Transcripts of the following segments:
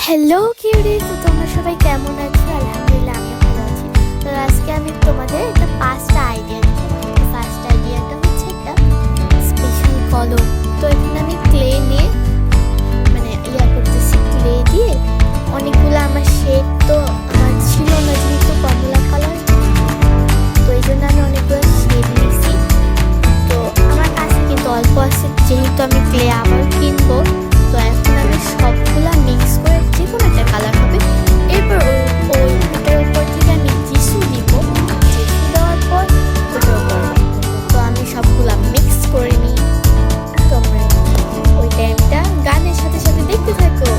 Hello কিউরিজ, তো তোমরা সবাই কেমন আছো? আলহামদুলিল্লাহ আমি ভালো আছি। তো আজকে আমি তোমাদের একটা পাঁচটা আইডিয়া দিব। ফার্স্ট আইডিয়াটা হচ্ছে একটা স্পেশাল কলম। তো এখানে আমি ক্লে নিয়ে করতেছি। ক্লে দিয়ে অনেকগুলো আমার শেড তো আমার ছিল না, যেহেতু কমলা কালার, তো এই জন্য আমি অনেকগুলো শেড নিয়েছি। তো আমার কাছে কিন্তু অল্প আছে, যেহেতু আমি ক্লে আবার কিনবো। তো এখন আমি সবগুলা মিক্স করে যে কোনো একটা কালার হবে। এরপর ওইটার উপর থেকে আমি টিস্যু দিব। টিস্যু দেওয়ার পর ওটার উপর তো আমি সবগুলা মিক্স করে নিই। তোমরা ওই টাইমটা গানের সাথে সাথে দেখতে থাকো।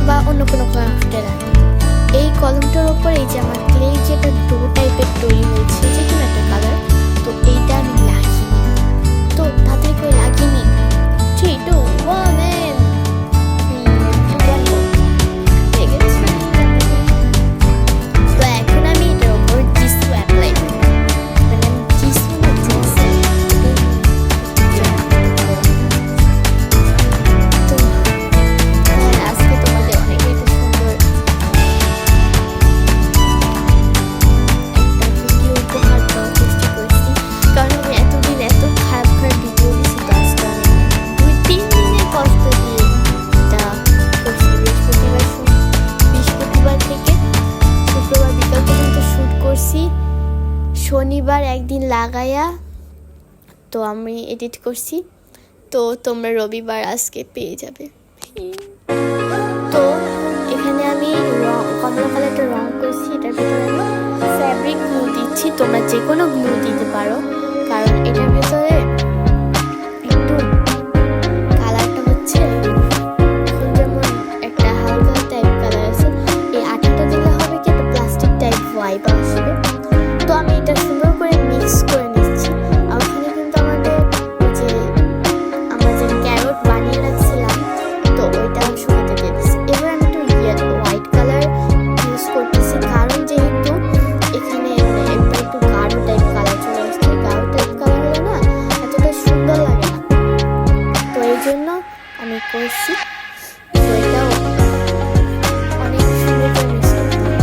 বা অন্য কোনো ক্রাফটে রাখি। এই কলমটার ওপর এই যে আমার ক্লে যেটা ডো টাইপের তৈরি হয়েছে, যে কোনো একটা কালার, তো এইটা আমি লাগিয়ে নিই। তো তাড়াতাড়ি করে লাগিয়ে নিই। 3, 2, 1 তো এখন আমি এটার ওপর টিস্যু অ্যাপ্লাই করি। শনিবার একদিন লাগাইয়া তো আমি এডিট করছি। তো তোমরা রবিবার আজকে পেয়ে যাবে। তো এখানে আমি কমলা কালারটা রং করছি। এটার ভিতরে আমি ফ্যাব্রিক গ্লু দিচ্ছি। তোমরা যে কোনো গ্লু দিতে পারো, কারণ এটার ভিতরে একটু কালারটা হচ্ছে এখন যেমন একটা হালকা টাইপ কালার আছে, এই আঠাটা দিলে হবে কি একটা প্লাস্টিক টাইপ ভাইব আসবে। তো আমি এটা সুন্দর করে মিক্স করে নিচ্ছি। আর ওখানে কিন্তু আমরা যে ক্যারট বানিয়ে রাখছিলাম, তো ওইটা শুকাতে দিয়ে দিচ্ছি। এবার আমি একটু হোয়াইট কালার ইউজ করতেছি, কারণ যেহেতু এখানে একটু গাঢ় টাইপ কালার চলে আসছে। গাঢ় টাইপ কালার হলে না এতটা সুন্দর লাগে না, তো এই জন্য আমি করছি। তো এটাও অনেক সুন্দর করে মিক্স করতে হবে।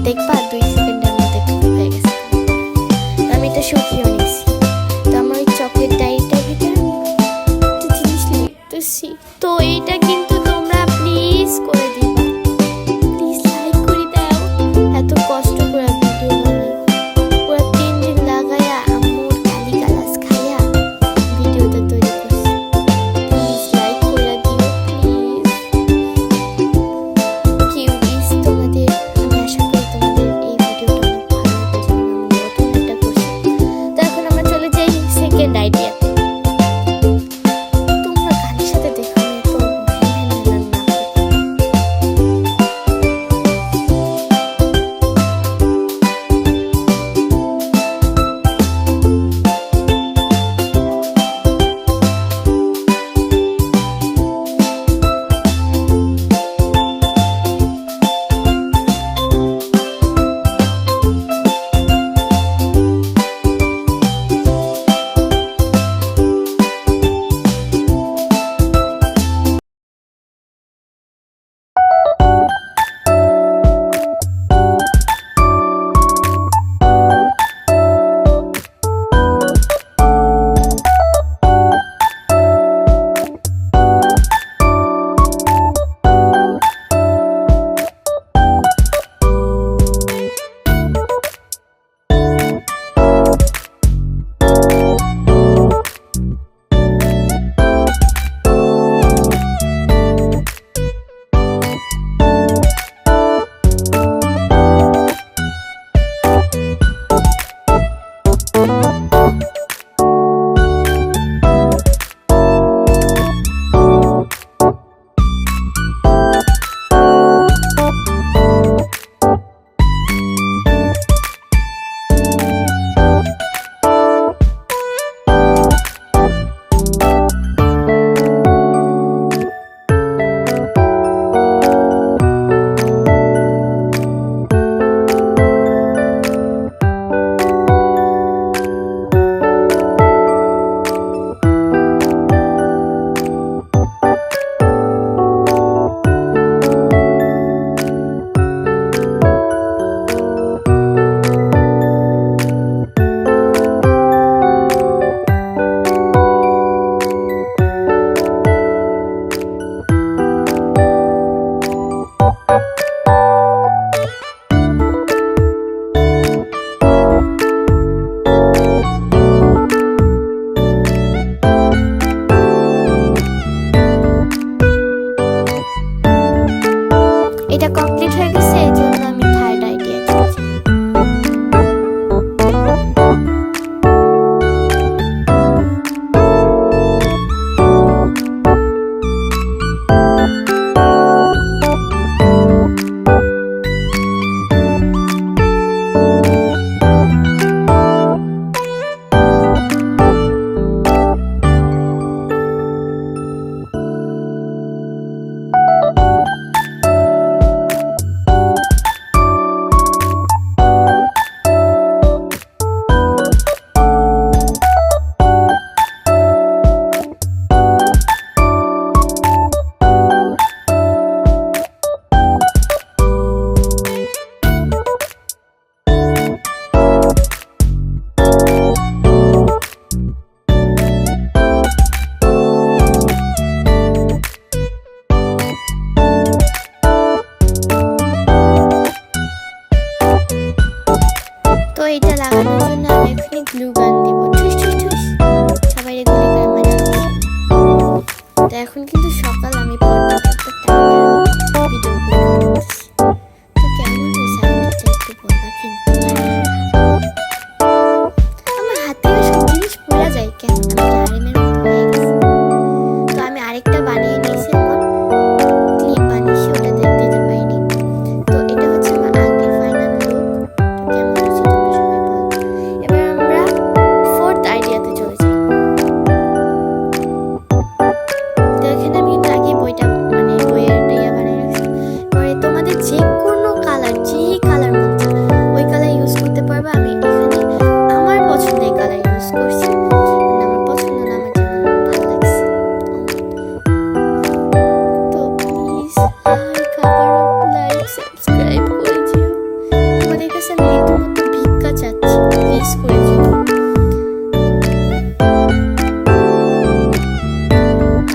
দেখবা 2 সেকেন্ডের মধ্যে হয়ে গেছে। আমি এটা শুকিয়ে নিয়েছি। তো আমার ওই চকলেট ডাইটার ভিতরে একটা জিনিস লিখতেছি। তো এইটা কিন্তু তোমরা প্লিজ করে দিবা, প্লিজ লাইক করে দাও। এত কষ্ট করে ভিডিও বানাই, পুরো 3 দিন লাগাইয়া আম্মুর গালি গালাজ খাইয়া ভিডিওটা তৈরি করছি। প্লিজ লাইক করে দিও প্লিজ। কিউরিজ, তোমাদের আমি আশা করি তোমাদের এই ভিডিওটা অনেক ভালো লাগবে, যেমন আমি নতুন একটা করছি। তো এখন আমরা চলে যাই সেকেন্ড আইডিয়াতে। তোমরা গানের এখন কিন্তু সকাল, আমি পর্যন্ত ভিডিও করতেছি। তো কেমন হয়েছে আইডিয়াটা একটু বলবা কিন্তু। আমার হাত থেকে সব জিনিস পড়া যায় কেন, আমি ডায়রিমের মতো হয়ে গেছি। তো আমি আরেকটা বানিয়ে নিয়েছি, আমার ক্লিপ বানিয়েছি, ওটা দিতে পারিনি। তো এটা হচ্ছে আমার আংটির ফাইনাল লুক। তো কেমন হয়েছে তোমরা সবাই বলো। এবার আমরা 4th আইডিয়াতে চলে যাই। তো এখানে আমি কিন্তু আগে বইটা মানে বইয়েরটা বানিয়ে রাখছি। পরে তোমাদের যে কোনো কালার, যেই কালার মন চায় ওই কালার ইউজ করতে পারবে। আমি এখানে আমার পছন্দের কালার ইউজ করছি, আমার পছন্দ না, আমার যেমন ভালো লাগছে। তো প্লিজ লাইক সাবস্ক্রাইব করে দিও। তোমাদের কাছে আমি রীতিমতো ভিক্ষা চাচ্ছি, প্লিজ করে দিও।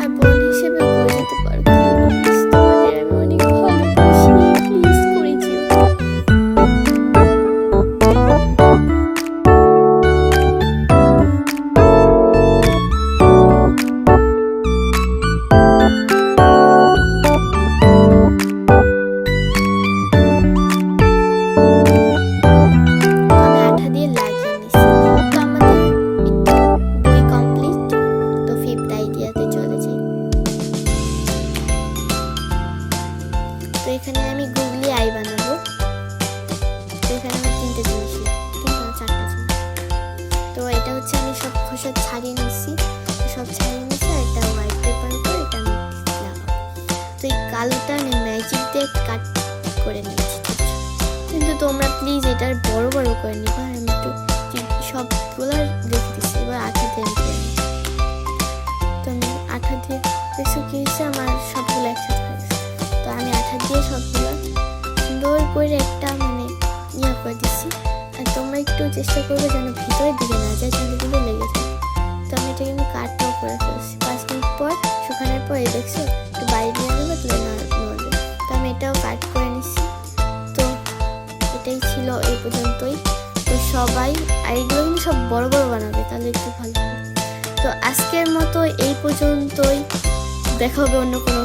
আর বোন হিসেবে করে দিতে পারো প্লিজ, তোমাদের আমি অনেক ভালোবাসি, প্লিজ করে দিও। আমি আঠা দিয়ে লাগিয়ে নিছি। তো আমাদের বই কমপ্লিট। তো 5th আইডিয়াতে চলে যাই। তো এখানে আমি গুগলি আই বানাবো। তো এখানে আমার 3টে জিনিস, 4টা জিনিস। তো এটা হচ্ছে আমি সব খোসা ছাড়িয়ে নিচ্ছি, সব ছাড়িয়ে নিচ্ছি। আর একটা হোয়াইট পেপার উপর এটা আমি লাগাবো। তো এই কালোটা আমি ম্যাজিক দিয়ে কাট করে নিচ্ছি, কিন্তু তোমরা প্লিজ এটার বড় বড় করে নিবা। আমি একটু সবগুলো রেখে দিচ্ছি। এবার আঠা দিয়ে আমি করে নিই। তো আমি আঠা দিয়ে দেখছো কি হয়েছে, আমার সবগুলো একসাথে হয়ে গেছে। তো আমি আঠা দিয়ে সবগুলো সুন্দর করে একটা মানে করে দিচ্ছি। আর তোমরা একটু চেষ্টা করবে যেন ভিতরের দিকে না যায়, তাহলে কিন্তু লেগে যায়। তো আমি এটা কিন্তু কাটটাও করে ফেলছি। 5 মিনিট পর শুকানোর পর এই দেখছো একটু বাইরে নিয়ে নেবে, তাহলে নড়বে। তো আমি এটাও কাট করে নিচ্ছি। তো এটাই ছিল এই পর্যন্তই। তো সবাই, আর এগুলো কিন্তু সব বড় বড় বানাবে, তাহলে একটু ভালো হবে। তো আজকের মতো এই পর্যন্তই, দেখা হবে অন্য কোনো